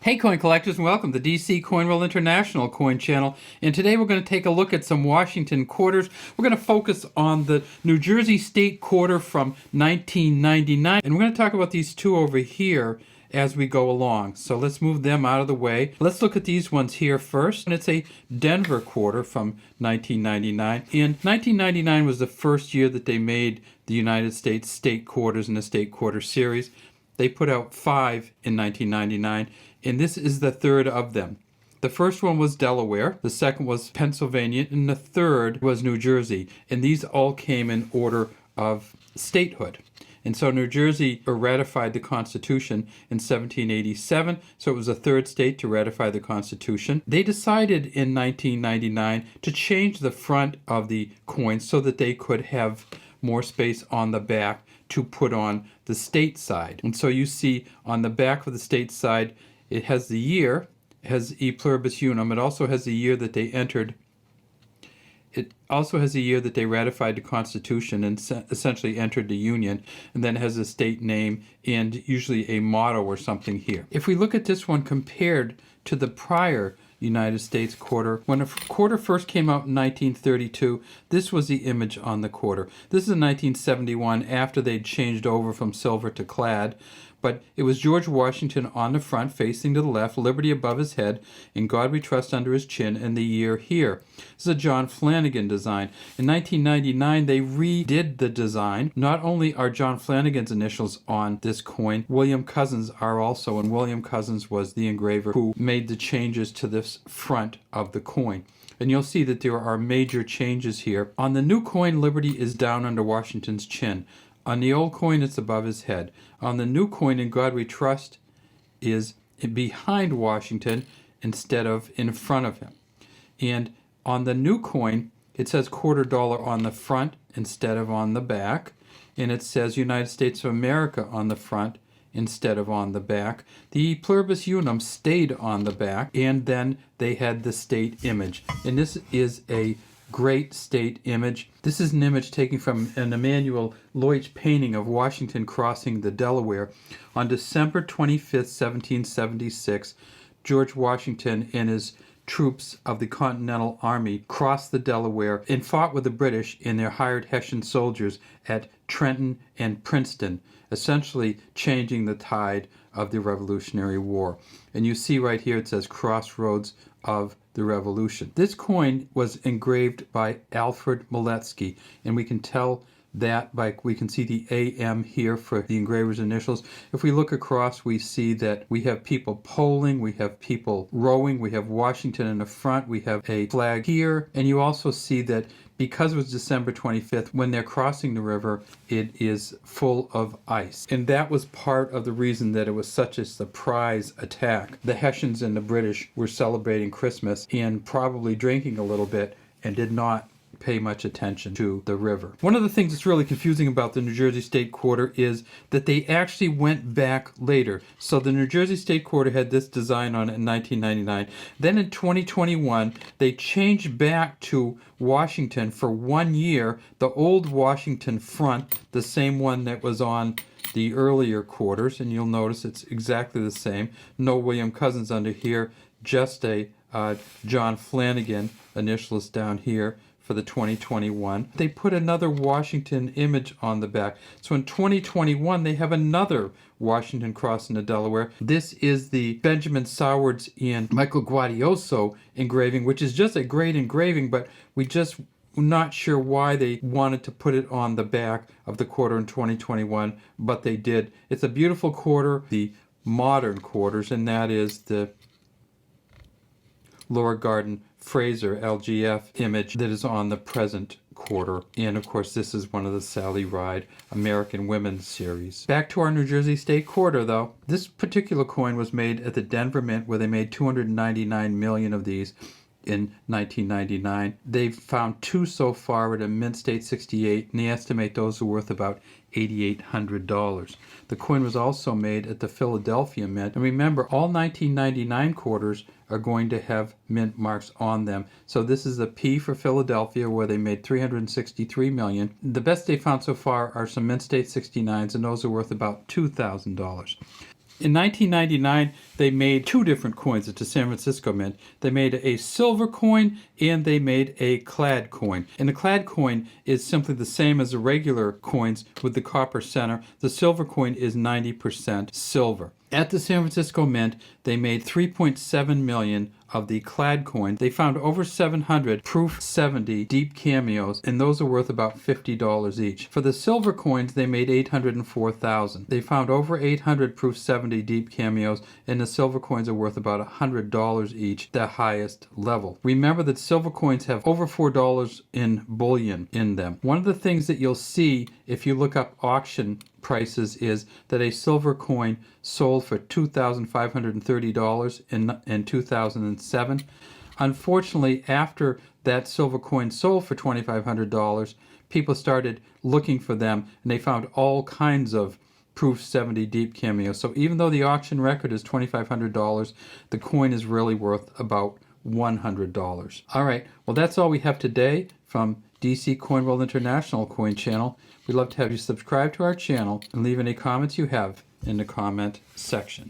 Hey coin collectors, and welcome to DC Coin World International Coin Channel. And today we're going to take a look at some Washington quarters. We're going to focus on the New Jersey State quarter from 1999. And we're going to talk about these two over here as we go along. So let's move them out of the way. Let's look at these ones here first. And it's a Denver quarter from 1999. And 1999 was the first year that they made the United States state quarters in the state quarter series. They put out 5 in 1999, and this is the third of them. The first one was Delaware, the second was Pennsylvania, and the third was New Jersey. And these all came in order of statehood. And so New Jersey ratified the Constitution in 1787, so it was the third state to ratify the Constitution. They decided in 1999 to change the front of the coins so that they could have more space on the back to put on the state side. And so you see on the back of the state side, it has the year, it has e pluribus unum. It also has the year that they entered. It also has the year that they ratified the Constitution and essentially entered the Union, and then it has a state name and usually a motto or something here. If we look at this one compared to the prior United States quarter, when a quarter first came out in 1932, this was the image on the quarter. This is in 1971 after they'd changed over from silver to clad. But it was George Washington on the front, facing to the left, liberty above his head, in God we trust under his chin, and the year here. This is a John Flanagan design. In 1999, they redid the design. Not only are John Flanagan's initials on this coin, William Cousins are also, and William Cousins was the engraver who made the changes to this front of the coin. And you'll see that there are major changes here. On the new coin, liberty is down under Washington's chin. On the old coin, it's above his head. On the new coin, in God we trust, is behind Washington instead of in front of him. And on the new coin, it says $quarter on the front instead of on the back. And it says United States of America on the front instead of on the back. The pluribus unum stayed on the back, and then they had the state image. And this is a great state image. This is an image taken from an Emanuel Leutsch painting of Washington crossing the Delaware. On December 25th, 1776, George Washington and his troops of the Continental Army crossed the Delaware and fought with the British and their hired Hessian soldiers at Trenton and Princeton, essentially changing the tide of the Revolutionary War. And you see right here it says Crossroads of the Revolution. This coin was engraved by Alfred Miletsky, and we can tell that we can see the AM here for the engraver's initials. If we look across, we see that we have people polling, we have people rowing, we have Washington in the front, we have a flag here, and you also see that because it was December 25th, when they're crossing the river, it is full of ice. And that was part of the reason that it was such a surprise attack. The Hessians and the British were celebrating Christmas and probably drinking a little bit and did not pay much attention to the river. One of the things that's really confusing about the New Jersey State Quarter is that they actually went back later. So the New Jersey State Quarter had this design on it in 1999. Then in 2021, they changed back to Washington for 1 year, the old Washington front, the same one that was on the earlier quarters, and you'll notice it's exactly the same. No William Cousins under here, just a John Flanagan initialist down here for the 2021. They put another Washington image on the back. So in 2021, they have another Washington crossing the Delaware. This is the Benjamin Sowards and Michael Guadioso engraving, which is just a great engraving, but we just not sure why they wanted to put it on the back of the quarter in 2021, but they did. It's a beautiful quarter, the modern quarters, and that is the Laura Garden Fraser LGF image that is on the present quarter. And of course, this is one of the Sally Ride American Women series. Back to our New Jersey State Quarter, though. This particular coin was made at the Denver Mint, where they made 299 million of these in 1999. They've found 2 so far at a Mint State 68, and they estimate those are worth about $8,800. The coin was also made at the Philadelphia Mint. And remember, all 1999 quarters are going to have mint marks on them. So this is a P for Philadelphia, where they made $363 million. The best they found so far are some Mint State 69s, and those are worth about $2,000. In 1999, they made two different coins at the San Francisco Mint. They made a silver coin and they made a clad coin. And the clad coin is simply the same as the regular coins with the copper center. The silver coin is 90% silver. At the San Francisco Mint, they made 3.7 million of the clad coin. They found over 700 proof 70 deep cameos, and those are worth about $50 each. For the silver coins, they made 804,000. They found over 800 proof 70 deep cameos, and the silver coins are worth about $100 each, the highest level. Remember that silver coins have over $4 in bullion in them. One of the things that you'll see if you look up auction prices is that a silver coin sold for $2,530 in 2007. Unfortunately, after that silver coin sold for $2,500, people started looking for them, and they found all kinds of proof 70 deep cameos. So even though the auction record is $2,500, the coin is really worth about $100. All right, well, that's all we have today from DC Coin World International Coin Channel. We'd love to have you subscribe to our channel and leave any comments you have in the comment section.